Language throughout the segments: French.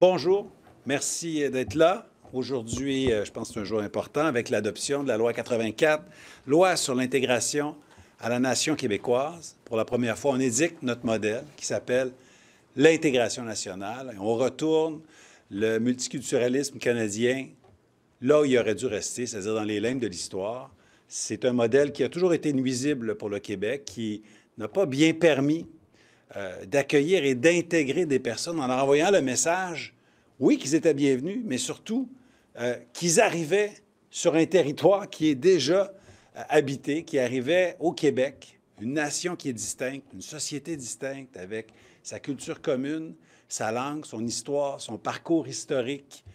Bonjour, merci d'être là. Aujourd'hui, je pense que c'est un jour important avec l'adoption de la loi 84, loi sur l'intégration à la nation québécoise. Pour la première fois, on édicte notre modèle qui s'appelle l'intégration nationale. Et on retourne le multiculturalisme canadien là où il aurait dû rester, c'est-à-dire dans les lignes de l'histoire. C'est un modèle qui a toujours été nuisible pour le Québec, qui n'a pas bien permis d'accueillir et d'intégrer des personnes en leur envoyant le message, oui, qu'ils étaient bienvenus, mais surtout qu'ils arrivaient sur un territoire qui est déjà habité, qui arrivait au Québec, une nation qui est distincte, une société distincte avec sa culture commune, sa langue, son histoire, son parcours historique,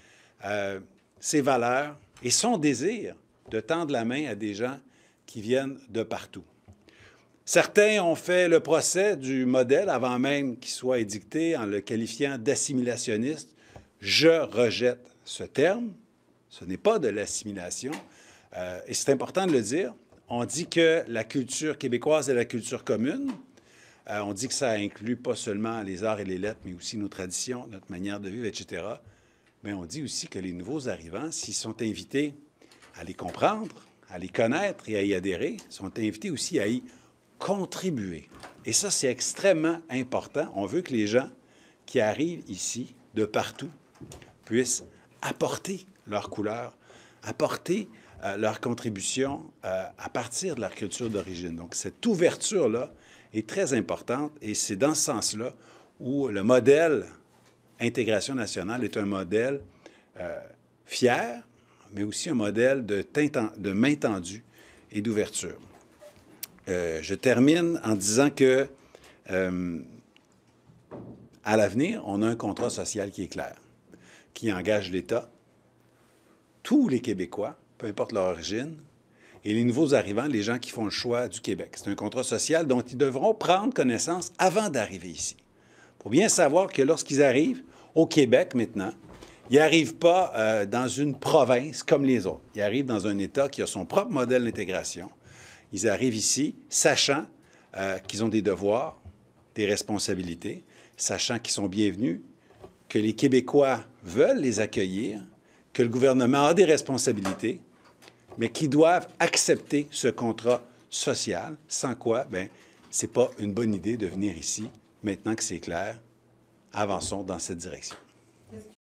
ses valeurs et son désir de tendre la main à des gens qui viennent de partout. Certains ont fait le procès du modèle avant même qu'il soit édicté en le qualifiant d'assimilationniste. Je rejette ce terme. Ce n'est pas de l'assimilation. Et c'est important de le dire. On dit que la culture québécoise est la culture commune. On dit que ça inclut pas seulement les arts et les lettres, mais aussi nos traditions, notre manière de vivre, etc. Mais on dit aussi que les nouveaux arrivants, s'ils sont invités à les comprendre, à les connaître et à y adhérer, sont invités aussi à y contribuer. Et ça, c'est extrêmement important. On veut que les gens qui arrivent ici, de partout, puissent apporter leur couleur, apporter leur contribution à partir de leur culture d'origine. Donc, cette ouverture-là est très importante et c'est dans ce sens-là où le modèle intégration nationale est un modèle fier, mais aussi un modèle de main tendue et d'ouverture. Je termine en disant que, à l'avenir, on a un contrat social qui est clair, qui engage l'État, tous les Québécois, peu importe leur origine, et les nouveaux arrivants, les gens qui font le choix du Québec. C'est un contrat social dont ils devront prendre connaissance avant d'arriver ici. Il faut bien savoir que lorsqu'ils arrivent au Québec maintenant, ils n'arrivent pas dans une province comme les autres. Ils arrivent dans un État qui a son propre modèle d'intégration. Ils arrivent ici sachant qu'ils ont des devoirs, des responsabilités, sachant qu'ils sont bienvenus, que les Québécois veulent les accueillir, que le gouvernement a des responsabilités, mais qu'ils doivent accepter ce contrat social, sans quoi, bien, ce n'est pas une bonne idée de venir ici. Maintenant que c'est clair, avançons dans cette direction.